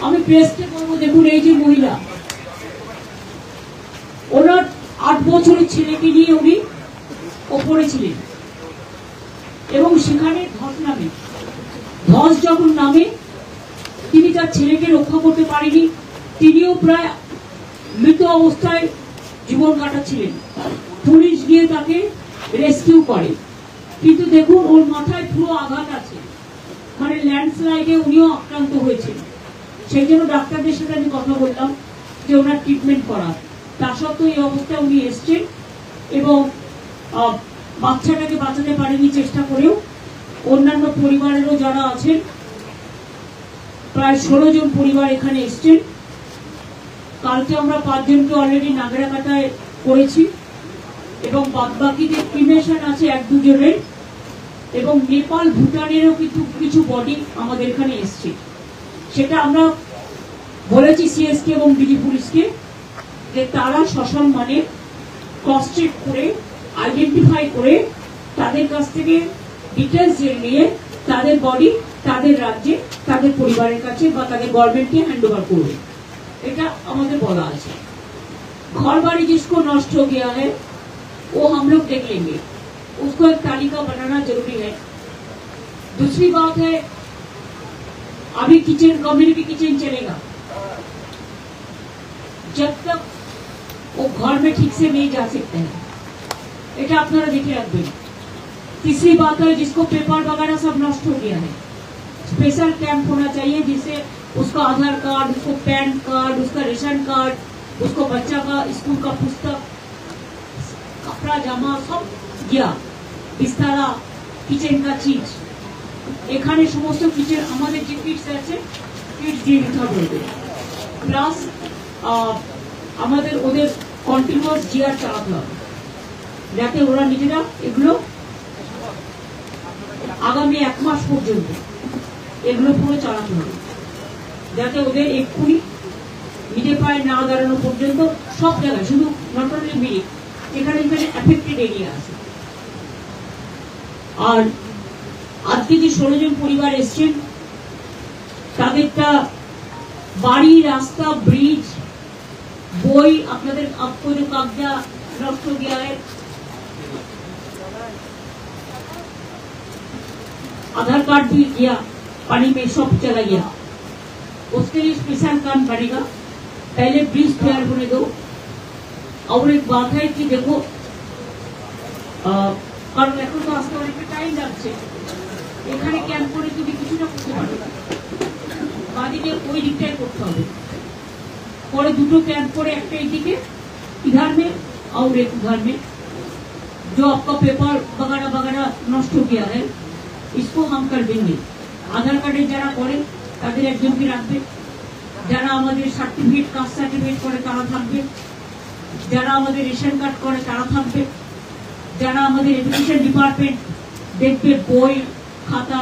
আমি প্রেসকে বলবো, দেখুন এই যে মহিলা, ওনার 8 বছরের ছেলেকে নিয়ে উনি ওপরে ছিলেন এবং সেখানে ধস নামে, ধস যখন নামে তিনি তার ছেলেকে রক্ষা করতে পারেনি, তিনিও প্রায় মৃত অবস্থায় জীবন কাটাচ্ছিলেন। পুলিশ গিয়ে তাকে রেস্কিউ করে, কিন্তু দেখুন ওর মাথায় পুরো আঘাত আছে, মানে ল্যান্ডস্লাইডে উনিও আক্রান্ত হয়েছেন। সেই জন্য ডাক্তারদের সাথে আমি কথা বললাম যে ওনার ট্রিটমেন্ট করা, তা সত্ত্বেও এই অবস্থায় উনি এসছেন এবং বাচ্চাটাকে বাঁচাতে পারেনি চেষ্টা করেও। অন্যান্য পরিবারেরও যারা আছেন, প্রায় 16 জন পরিবার এখানে এসছেন। কালকে আমরা 5 জনকে অলরেডি নাগরাকাটায় করেছি এবং বাদবাকিদের ক্রিমেশন আছে 1-2 জনের, এবং নেপাল ভুটানেরও কিন্তু কিছু বডি আমাদের এখানে এসছে। সেটা আমরা বলেছি সিএসকে এবং ডিজি পুলিশকে যে তারা সসম্মানে ক্রস চেক করে আইডেন্টিফাই করে তাদের কাছ থেকে ডিটেলস জেনে নিয়ে তাদের বডি তাদের রাজ্যে তাদের পরিবারের কাছে বা তাদের গভর্নমেন্টকে হ্যান্ড ওভার করবে, এটা আমাদের বলা আছে। घर बाड़ी जिसको नष्ट हो गया है वो हम लोग देख लेंगे, उसको एक तालिका बनाना जरूरी है। दूसरी बात है, अभी किचन कम्युनिटी किचन चलेगा जब तक वो घर में ठीक से नहीं जा सकते हैं, এটা আপনারা দেখে রাখবেন। तीसरी बात है, जिसको पेपर वगैरह सब नष्ट हो गया है, स्पेशल कैंप होना चाहिए जिससे उसका आधार कार्ड, उसको पैन कार्ड, उसका रेशन कार्ड, उसको बच्चा का स्कूल का पुस्तक, कपड़ा जामा सब गया, बिस्तारा, किचन का चीज, এখানে সমস্ত কিচেন আমাদের যে কিটস আছে কিটস দিয়ে দিতে হবে। প্লাস আমাদের ওদের কন্টিনিউয়াস জিআর চালাতে হবে যাতে ওরা নিজেরা এগুলো আগামী 1 মাস পর্যন্ত এগুলো পুরো চালাতে হবে, যাতে ওদের এক্ষুনি নিজে পায়ে না দাঁড়ানো পর্যন্ত সব জায়গায়, শুধু নট অনলি মিরিক, যেখানে যেখানে এফেক্টেড এরিয়া আছে। আর আজকে যে 16 জন পরিবার এসছেন তাদেরটা বাড়ি, রাস্তা, ব্রিজ, বই, আপনাদের आपको जो कब्जा नष्ट हो गया है, आधार कार्ड भी गया पानी में, सब चला गया, उसके लिए स्पेशल काम करेगा। पहले ब्रिज तैयार होने दो। और एक बात है कि देखो, কারণ এখন তো আসতে অনেকটা টাইম লাগছে, এখানে ক্যাম্প করে তুমি কিছুটা করতে পারো, বাদিকে ওই দিকটাই করতে হবে, পরে দুটো ক্যাম্প করে একটা এইদিকে इधर में और एक उधर में। जो आपका पेपर वगैरह वगैरह नष्ट हो गया है इसको हम कर देंगे। आधार कार्डे যারা করে তাদের একজনকে রাখবে, যারা আমাদের সার্টিফিকেট, কাস্ট সার্টিফিকেট করে তারা থাকবে, যারা আমাদের রেশন কার্ড করে তারা থাকবে, যারা আমাদের এডুকেশন ডিপার্টমেন্ট দেখবে বই, খাতা,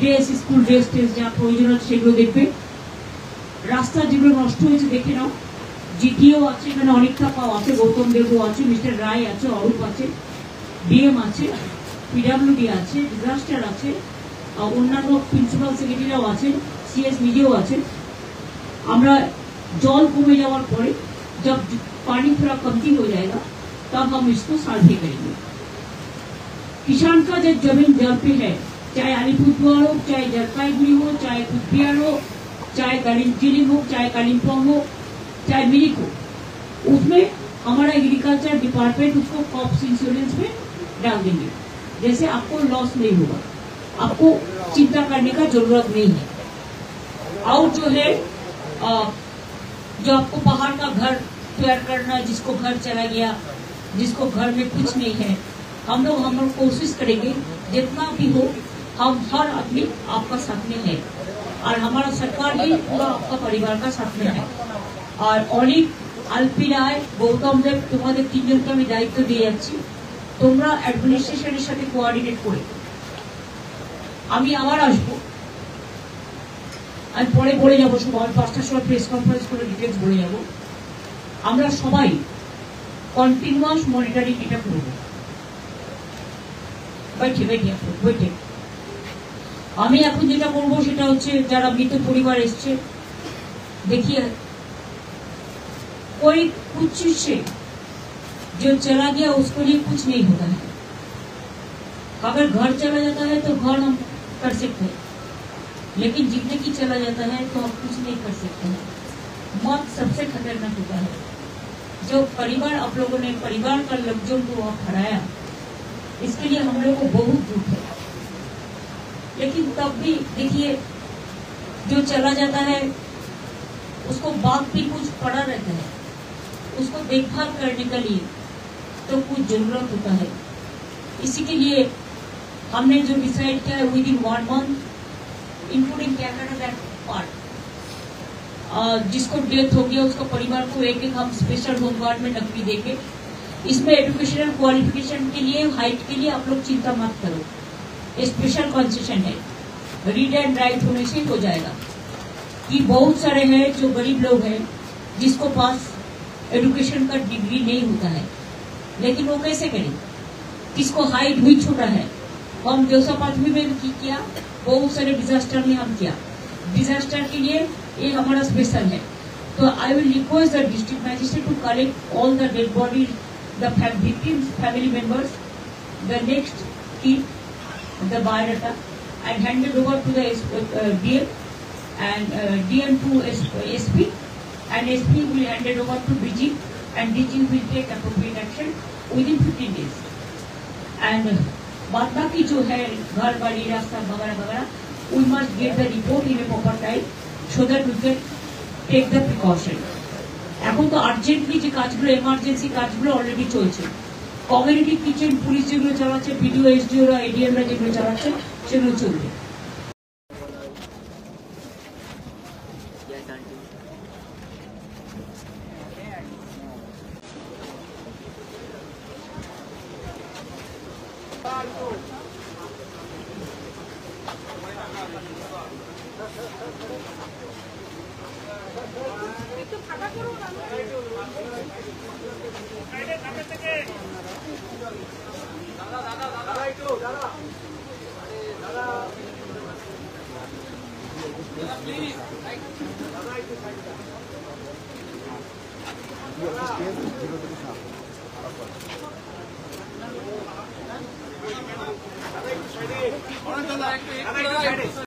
ড্রেস, স্কুল ড্রেস টেস যা প্রয়োজন আছে সেগুলো দেখবে। রাস্তা যেগুলো নষ্ট হয়েছে দেখে নাও। জিটিও আছে, এখানে অনেকটা পাও আছে, গৌতম দেবও আছে, মিস্টার রায় আছে, অরূপ আছে, ডিএম আছে, পিডাব্লিউডি আছে, ডিজাস্টার আছে, অন্যান্য প্রিন্সিপাল সেক্রেটারিরাও আছেন, সিএস নিজেও আছেন। আমরা জল কমে যাওয়ার পরে जब पानी थोड़ा कमती हो जाएगा तब हम इसको सर्वे करेंगे। किसान का जब जमीन जल पे है, चाहे अलीपुरद्वार हो, चाहे जलपाईगुड़ी हो, चाहे कुचबिहार हो, चाहे दार्जिलिंग हो, चाहे कालिम्पोंग हो, चाहे मिरिक हो, उसमें हमारा एग्रीकल्चर डिपार्टमेंट उसको क्रॉप इंश्योरेंस में डाल देंगे, जैसे आपको लॉस नहीं होगा, आपको चिंता करने का जरूरत नहीं है। और जो है जो आपको बाहर का घर तैयार करना, जिसको घर चला गया, जिसको घर में कुछ नहीं है, हम लोग कोशिश करेंगे जितना भी हो, हम हर आदमी आपका साथ में है और हमारा सरकार भी पूरा आपका परिवार का साथ में है। और অনেক আলপি রায়, গৌতম দেব, তোমাদের 3 জনকে আমি দায়িত্ব দিয়ে যাচ্ছি, তোমরা অ্যাডমিনিস্ট্রেশনের সাথে কোঅর্ডিনেট করে, আমি আবার আসবো, আমি পরে বলে যাবো, সবাই 5টার সময় প্রেস কনফারেন্স করে ডিটেলস বলে যাবো। আমরা সবাই কন্টিনিউয়াস মনিটরিং এটা করবো। আমি এখন যেটা করবো সেটা হচ্ছে, যারা মৃত পরিবার এসছে देखिए, कोई कुछ से जो चला गया उसके लिए कुछ नहीं होता है। अगर घर चला जाता है तो घर हम कर सकते हैं, लेकिन जिंदगी चला जाता है तो हम कुछ नहीं कर सकते हैं। मौत सबसे खतरनाक होता है। जो परिवार आप लोगों ने परिवार का लफ्जों को हराया, इसके लिए हम लोग को बहुत दुख है। लेकिन तब भी देखिए, जो चला जाता है उसको बाद भी कुछ पड़ा रहता है, उसको देखभाल करने के लिए तो कुछ जरूरत होता है। इसी के लिए हमने जो डिसाइड किया है with in 1 month including Canada that part, जिसको डेथ हो गया उसको परिवार को एक हम स्पेशल होम गार्ड में नकदी देंगे। इसमें एजुकेशनल क्वालिफिकेशन के लिए, हाइट के लिए आप लोग चिंता मत करो, स्पेशल कंसेशन है, रीड एंड राइट होने से हो जाएगा। कि बहुत सारे हैं जो गरीब लोग हैं जिसको पास एजुकेशन का डिग्री नहीं होता है, लेकिन वो कैसे करें? किसको हाइट भी छोटा है। हम जोसेफ आदमी में भी किया, बहुत सारे डिजास्टर में हम किया। डिजास्टर के लिए ये हमारा स्पेशल है। तो I will request the district magistrate to collect all the dead bodies, the victims, family members, the next key, the biodata, and hand it over to the DM and DM to SP, and SP will hand it over to DG, and DG will take appropriate action within 15 days. And बाद बाकी जो है घर बाड़ी रास्ता वगैरह वगैरह, we must get the report in a proper time so that we can take the precaution. এখন তো আর্জেন্টলি যে কাজগুলো, এমার্জেন্সি কাজগুলো অলরেডি চলছে। কমিউনিটি কিচেন পুলিশ যেগুলো চালাচ্ছে, বিডিও এসডিওরা এডিএমরা যেগুলো চালাচ্ছে সেগুলো চলবে। Please.